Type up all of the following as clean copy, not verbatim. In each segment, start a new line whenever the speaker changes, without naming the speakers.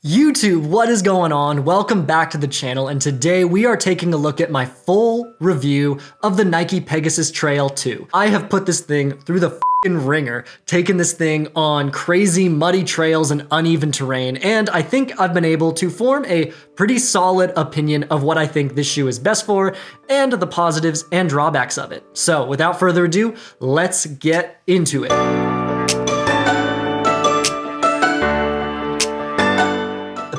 YouTube, what is going on? Welcome back to the channel, and today we are taking a look at my full review of the Nike Pegasus Trail 2. I have put this thing through the f***ing ringer, taken this thing on crazy muddy trails and uneven terrain, and I think I've been able to form a pretty solid opinion of what I think this shoe is best for, and the positives and drawbacks of it. So without further ado, let's get into it.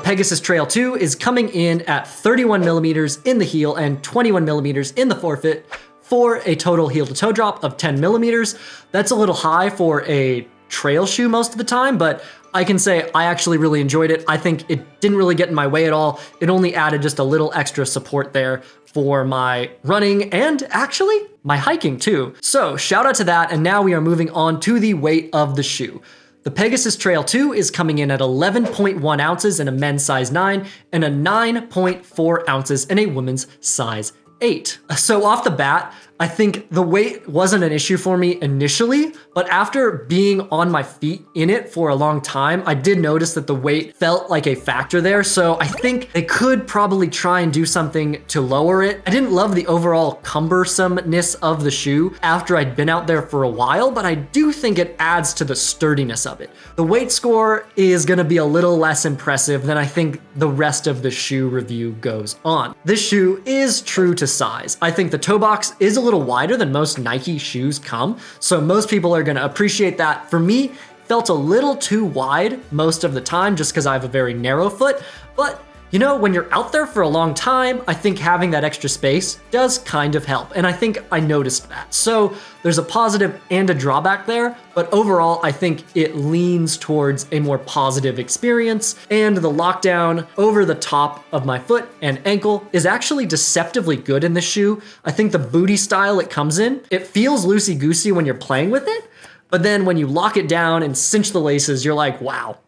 Pegasus Trail 2 is coming in at 31 millimeters in the heel and 21 millimeters in the forefoot for a total heel to toe drop of 10 millimeters. That's a little high for a trail shoe most of the time, but I can say I actually really enjoyed it. I think it didn't really get in my way at all. It only added just a little extra support there for my running and actually my hiking too. So shout out to that. And now we are moving on to the weight of the shoe. The Pegasus Trail 2 is coming in at 11.1 ounces in a men's size 9 and a 9.4 ounces in a women's size 8. So off the bat, I think the weight wasn't an issue for me initially, but after being on my feet in it for a long time, I did notice that the weight felt like a factor there. So I think they could probably try and do something to lower it. I didn't love the overall cumbersomeness of the shoe after I'd been out there for a while, but I do think it adds to the sturdiness of it. The weight score is gonna be a little less impressive than I think the rest of the shoe review goes on. This shoe is true to size. I think the toe box is a little wider than most Nike shoes come, so most people are gonna appreciate that. For me, felt a little too wide most of the time just because I have a very narrow foot, but you know, when you're out there for a long time, I think having that extra space does kind of help, and I think I noticed that. So there's a positive and a drawback there, but overall, I think it leans towards a more positive experience, and the lockdown over the top of my foot and ankle is actually deceptively good in this shoe. I think the booty style it comes in, it feels loosey-goosey when you're playing with it, but then when you lock it down and cinch the laces, you're like, wow,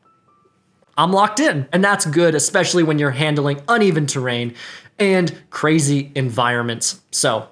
I'm locked in. And that's good, especially when you're handling uneven terrain and crazy environments. So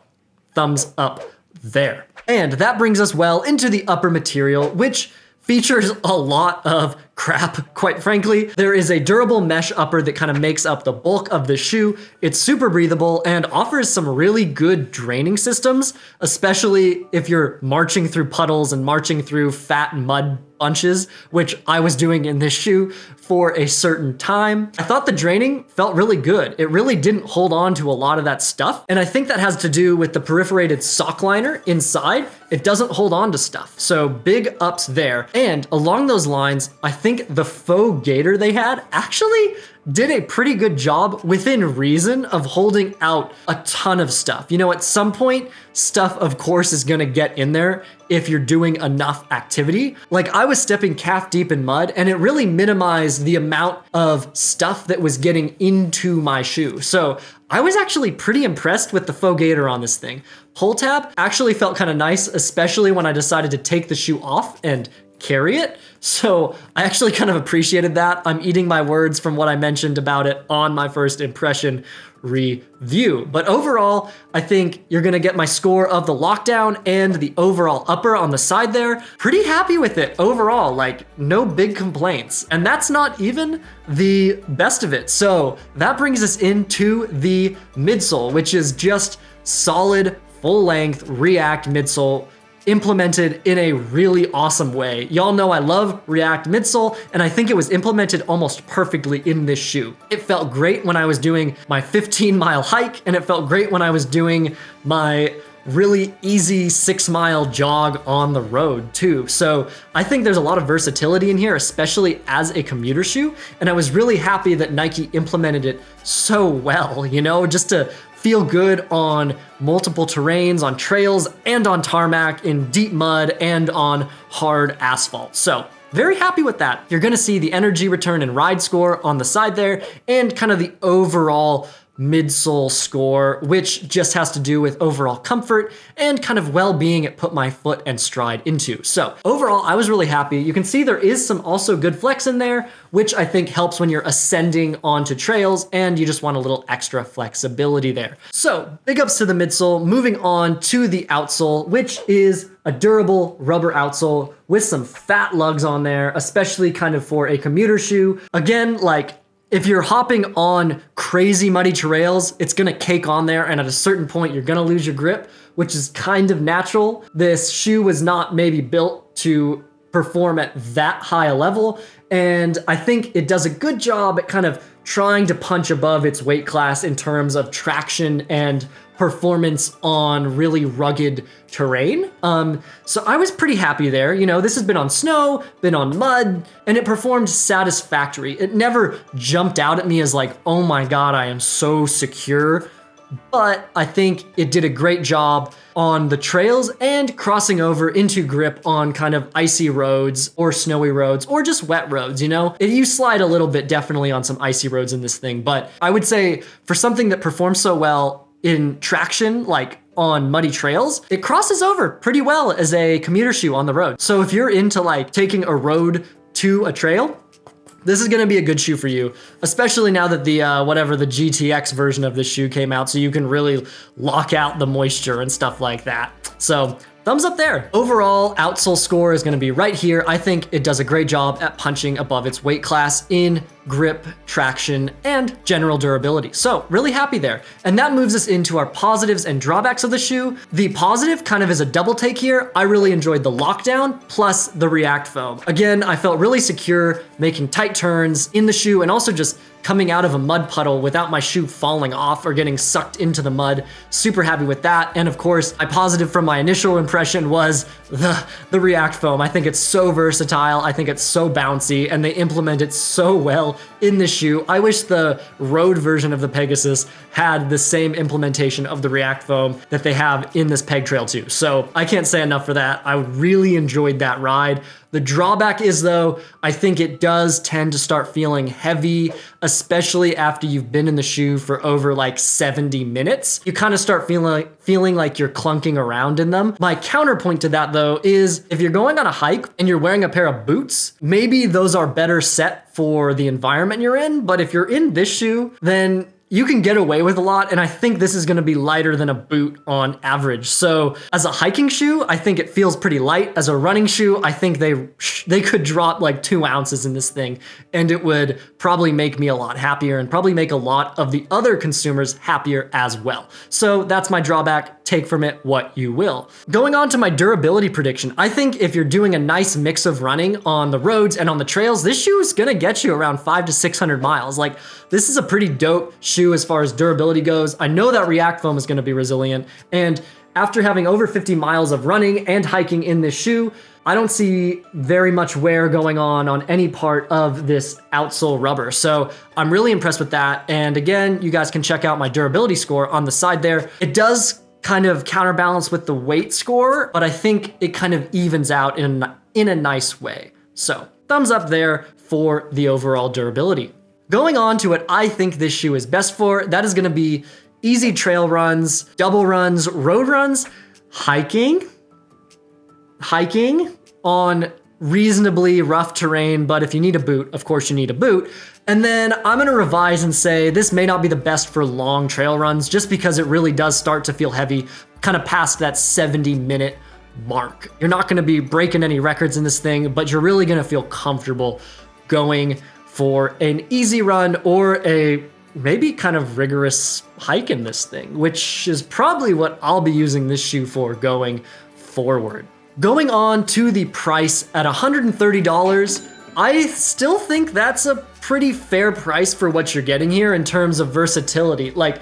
thumbs up there. And that brings us well into the upper material, which features a lot of crap, quite frankly. There is a durable mesh upper that kind of makes up the bulk of the shoe. It's super breathable and offers some really good draining systems, especially if you're marching through puddles and marching through fat mud bunches, which I was doing in this shoe for a certain time. I thought the draining felt really good. It really didn't hold on to a lot of that stuff. And I think that has to do with the perforated sock liner inside. It doesn't hold on to stuff. So big ups there. And along those lines, I think the faux gaiter they had actually did a pretty good job within reason of holding out a ton of stuff. You know, at some point, stuff of course is gonna get in there if you're doing enough activity. Like I was stepping calf deep in mud and it really minimized the amount of stuff that was getting into my shoe. So I was actually pretty impressed with the faux gaiter on this thing. Pull tab actually felt kind of nice, especially when I decided to take the shoe off and carry it. So I actually kind of appreciated that. I'm eating my words from what I mentioned about it on my first impression review. But overall, I think you're gonna get my score of the lockdown and the overall upper on the side there. Pretty happy with it overall, like no big complaints. And that's not even the best of it. So that brings us into the midsole, which is just solid, full length React midsole implemented in a really awesome way. Y'all know I love React midsole, and I think it was implemented almost perfectly in this shoe. It felt great when I was doing my 15-mile hike, and it felt great when I was doing my really easy 6-mile jog on the road too. So I think there's a lot of versatility in here, especially as a commuter shoe, and I was really happy that Nike implemented it so well, you know, just to feel good on multiple terrains, on trails, and on tarmac, in deep mud, and on hard asphalt. So very happy with that. You're gonna see the energy return and ride score on the side there, and kind of the overall midsole score, which just has to do with overall comfort and kind of well-being it put my foot and stride into. So overall, I was really happy. You can see there is some also good flex in there, which I think helps when you're ascending onto trails and you just want a little extra flexibility there. So big ups to the midsole. Moving on to the outsole, which is a durable rubber outsole with some fat lugs on there, especially kind of for a commuter shoe. Again, like If you're hopping on crazy muddy trails, it's gonna cake on there, and at a certain point, you're gonna lose your grip, which is kind of natural. This shoe was not maybe built to perform at that high a level, and I think it does a good job at kind of trying to punch above its weight class in terms of traction and performance on really rugged terrain. So I was pretty happy there. You know, this has been on snow, been on mud, and it performed satisfactory. It never jumped out at me as like, oh my God, I am so secure. But I think it did a great job on the trails and crossing over into grip on kind of icy roads or snowy roads or just wet roads, you know? You slide a little bit definitely on some icy roads in this thing, but I would say for something that performs so well in traction, like on muddy trails, it crosses over pretty well as a commuter shoe on the road. So if you're into like taking a road to a trail, this is gonna be a good shoe for you, especially now that the the GTX version of this shoe came out, so you can really lock out the moisture and stuff like that. So thumbs up there. Overall, Outsole score is gonna be right here. I think it does a great job at punching above its weight class in grip, traction, and general durability. So really happy there. And that moves us into our positives and drawbacks of the shoe. The positive kind of is a double take here. I really enjoyed the lockdown plus the React foam. Again, I felt really secure making tight turns in the shoe and also just coming out of a mud puddle without my shoe falling off or getting sucked into the mud. Super happy with that. And of course, my positive from my initial impression was the React foam. I think it's so versatile. I think it's so bouncy, and they implement it so well in this shoe. I wish the road version of the Pegasus had the same implementation of the React foam that they have in this Peg Trail 2. So I can't say enough for that. I really enjoyed that ride. The drawback is though, I think it does tend to start feeling heavy, especially after you've been in the shoe for over like 70 minutes. You kind of start feeling like you're clunking around in them. My counterpoint to that though is if you're going on a hike and you're wearing a pair of boots, maybe those are better set for the environment you're in. But if you're in this shoe, then you can get away with a lot, and I think this is gonna be lighter than a boot on average. So as a hiking shoe, I think it feels pretty light. As a running shoe, I think they could drop like 2 ounces in this thing, and it would probably make me a lot happier and probably make a lot of the other consumers happier as well. So that's my drawback. Take from it what you will. Going on to my durability prediction, I think if you're doing a nice mix of running on the roads and on the trails, this shoe is gonna get you around 500 to 600 miles. Like, this is a pretty dope shoe as far as durability goes. I know that React foam is gonna be resilient, and after having over 50 miles of running and hiking in this shoe, I don't see very much wear going on any part of this outsole rubber. So I'm really impressed with that. And again, you guys can check out my durability score on the side there. It does kind of counterbalance with the weight score, but I think it kind of evens out in a nice way. So thumbs up there for the overall durability. Going on to what I think this shoe is best for, that is gonna be easy trail runs, double runs, road runs, hiking on reasonably rough terrain, but if you need a boot, of course you need a boot. And then I'm gonna revise and say this may not be the best for long trail runs just because it really does start to feel heavy, kind of past that 70-minute mark. You're not gonna be breaking any records in this thing, but you're really gonna feel comfortable going for an easy run or a maybe kind of rigorous hike in this thing, which is probably what I'll be using this shoe for going forward. Going on to the price at $130, I still think that's a pretty fair price for what you're getting here in terms of versatility. Like,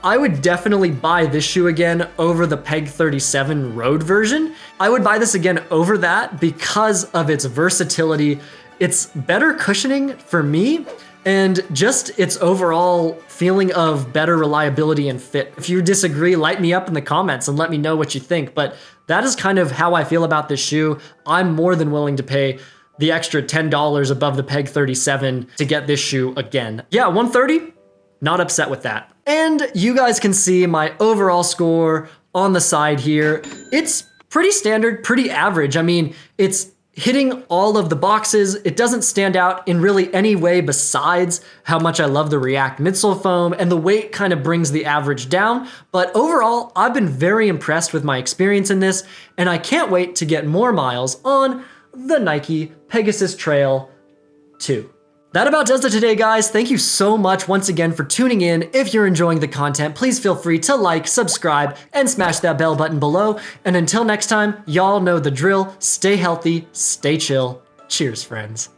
I would definitely buy this shoe again over the Peg 37 road version. I would buy this again over that because of its versatility. It's better cushioning for me, and just its overall feeling of better reliability and fit. If you disagree, light me up in the comments and let me know what you think, but that is kind of how I feel about this shoe. I'm more than willing to pay the extra $10 above the Peg 37 to get this shoe again. Yeah, $130, not upset with that. And you guys can see my overall score on the side here. It's pretty standard, pretty average. I mean, it's hitting all of the boxes. It doesn't stand out in really any way besides how much I love the React midsole foam, and the weight kind of brings the average down. But overall, I've been very impressed with my experience in this, and I can't wait to get more miles on the Nike Pegasus Trail 2. That about does it today, guys. Thank you so much once again for tuning in. If you're enjoying the content, please feel free to like, subscribe, and smash that bell button below. And until next time, y'all know the drill. Stay healthy, stay chill. Cheers, friends.